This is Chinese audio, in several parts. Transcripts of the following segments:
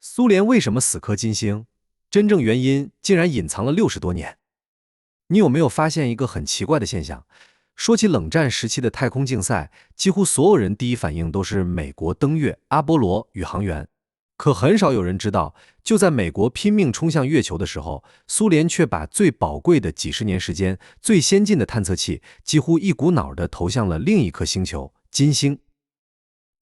蘇聯為什麼死磕金星？真正原因竟然隱藏了60多年。你有沒有發現一個很奇怪的現象？說起冷戰時期的太空競賽，幾乎所有人第一反應都是美國登月、阿波羅宇航員，可很少有人知道，就在美國拼命衝向月球的時候，蘇聯卻把最寶貴的幾十年時間、最先進的探測器，幾乎一股腦地投向了另一顆星球——金星。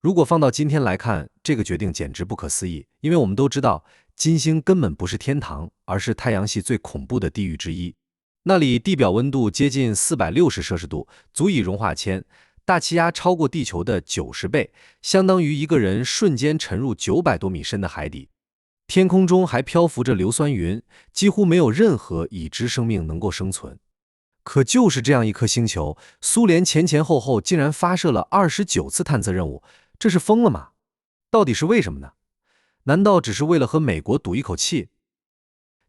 如果放到今天來看，這個決定簡直不可思議，因為我們都知道，金星根本不是天堂，而是太陽系最恐怖的地獄之一。那裡地表溫度接近460攝氏度，足以融化鉛，大氣壓超過地球的90倍，相當於一個人瞬間沉入900多米深的海底。天空中還漂浮着硫酸雲，幾乎沒有任何已知生命能夠生存。可就是這樣一顆星球，蘇聯前後竟然發射了29次探測任務，這是瘋了嗎？到底是為什麼呢？難道只是為了和美國賭一口氣？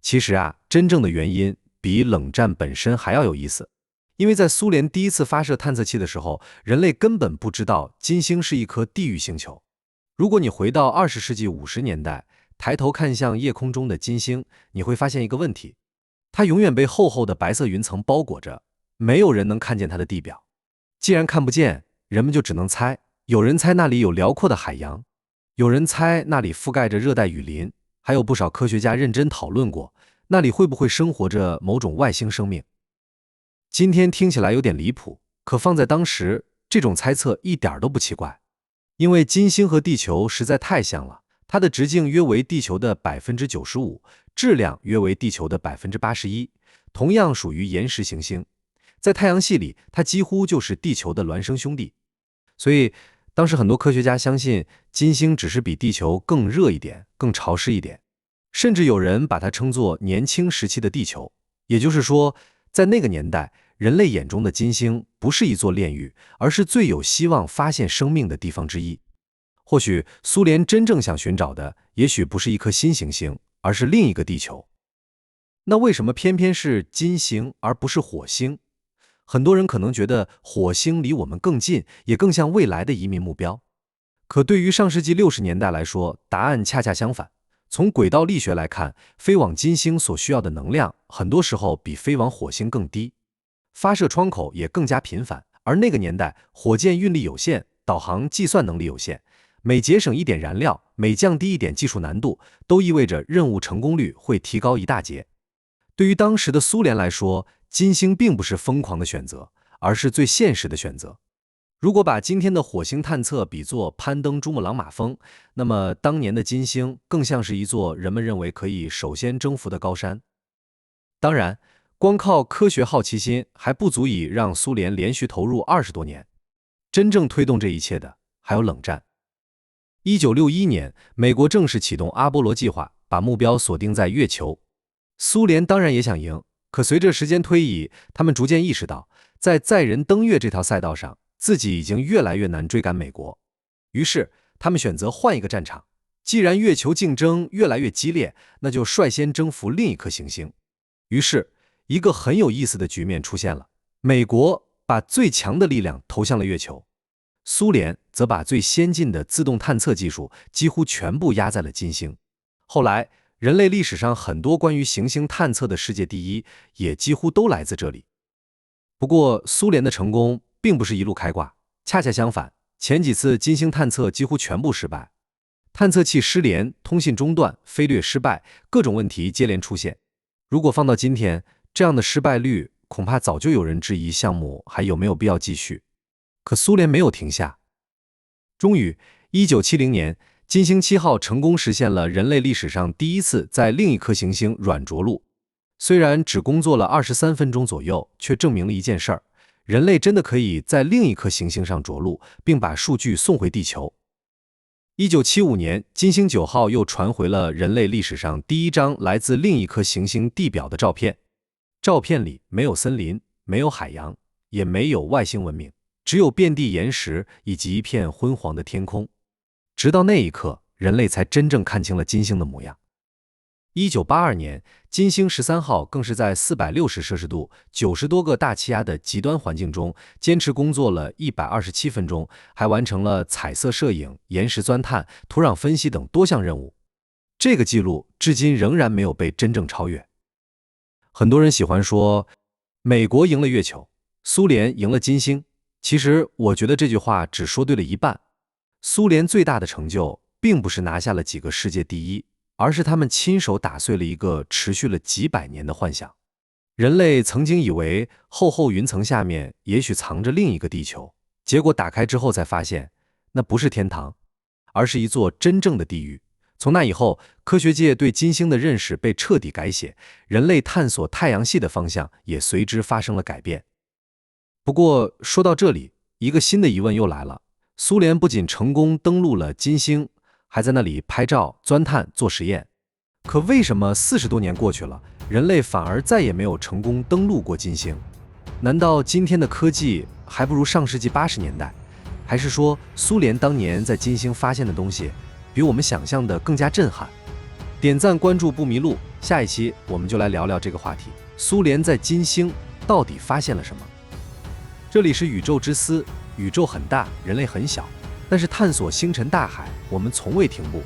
其實啊，真正的原因比冷戰本身還要有意思。因為在蘇聯第一次发射探測器的時候，人類根本不知道金星是一顆地獄星球。如果你回到20世紀50年代，抬頭看向夜空中的金星，你會發現一個問題：它永遠被厚厚的白色雲層包裹着，沒有人能看見它的地表。既然看不見，人們就只能猜。有人猜那裡有遼闊的海洋，有人猜那裡覆蓋着熱帶雨林，還有不少科學家認真討論過，那裡會不會生活着某種外星生命。今天听起來有點離譜，可放在當時，這種猜測一點都不奇怪。因為金星和地球實在太像了，它的直徑約為地球的 95%， 質量約為地球的 81%， 同樣屬於岩石行星。在太陽系裡，它幾乎就是地球的孿生兄弟。所以當時很多科學家相信金星只是比地球更熱一點，更潮濕一點，甚至有人把它稱作年輕時期的地球。也就是說，在那個年代，人類眼中的金星不是一座煉獄，而是最有希望發現生命的地方之一。或許蘇聯真正想尋找的，也許不是一顆新行星，而是另一個地球。那為什麼偏偏是金星而不是火星？很多人可能覺得火星離我們更近，也更像未來的移民目標。可對於上世紀60年代來說，答案恰恰相反。從軌道力學來看，飛往金星所需要的能量，很多時候比飛往火星更低，發射窗口也更加頻繁。而那個年代，火箭運力有限，導航計算能力有限，每節省一點燃料，每降低一點技術難度，都意味着任務成功率會提高一大截。對於當時的蘇聯來說，金星並不是瘋狂的選擇，而是最現實的選擇。如果把今天的火星探測比作攀登珠穆朗瑪峰，那麼當年的金星更像是一座人們認為可以首先征服的高山。當然，光靠科學好奇心還不足以讓蘇聯連續投入20多年。真正推動這一切的還有冷戰。1961年，美國正式啟動阿波羅計劃，把目標鎖定在月球。蘇聯當然也想贏，可隨着時間推移，他們逐漸意識到，在載人登月這條賽道上，自己已經越來越難追趕美國。於是，他們選擇換一個戰場。既然月球競爭越來越激烈，那就率先征服另一顆行星。於是，一個很有意思的局面出現了：美國把最強的力量投向了月球，蘇聯則把最先進的自動探測技術幾乎全部壓在了金星。後來，人類歷史上很多關於行星探測的世界第一，也幾乎都來自這裡。不過，蘇聯的成功並不是一路開掛，恰恰相反，前幾次金星探測幾乎全部失敗，探測器失聯、通信中斷、飛掠失敗，各種問題接連出現。如果放到今天，這樣的失敗率恐怕早就有人質疑項目還有沒有必要繼續。可蘇聯沒有停下。終於，1970年，金星7號成功實現了人類歷史上第一次在另一顆行星軟着陸。雖然只工作了23分鐘左右，卻證明了一件事兒：人類真的可以在另一顆行星上着陸，並把數據送回地球。1975年，金星9號又傳回了人類歷史上第一張來自另一顆行星地表的照片。照片裡沒有森林，沒有海洋，也沒有外星文明，只有遍地岩石以及一片昏黃的天空。直到那一刻，人類才真正看清了金星的模樣。1982年，金星13號更是在460摄氏度、90多個大气壓的極端環境中，堅持工作了127分鐘，還完成了彩色攝影、岩石鑽探、土壤分析等多項任務。這個記錄至今仍然沒有被真正超越。很多人喜歡說，美國贏了月球，蘇聯贏了金星。其實我覺得這句話只說對了一半。蘇聯最大的成就，並不是拿下了幾個世界第一，而是他們親手打碎了一個持續了幾百年的幻想。人類曾經以為厚厚雲層下面也許藏着另一個地球，結果打開之後才發現，那不是天堂，而是一座真正的地獄。從那以後，科學界對金星的認識被徹底改寫，人類探索太陽系的方向也隨之發生了改變。不過說到這裡，一個新的疑問又來了。蘇聯不僅成功登陸了金星，還在那裡拍照、鑽探、做實驗。可為什麼40多年過去了，人類反而再也沒有成功登陸過金星？難道今天的科技還不如上世紀80年代？還是說蘇聯當年在金星發現的東西比我們想象的更加震撼？點讚關注不迷路，下一期我們就來聊聊這個話題。蘇聯在金星到底發現了什麼？這裡是宇宙之思，宇宙很大，人類很小，但是探索星辰大海，我們從未停步。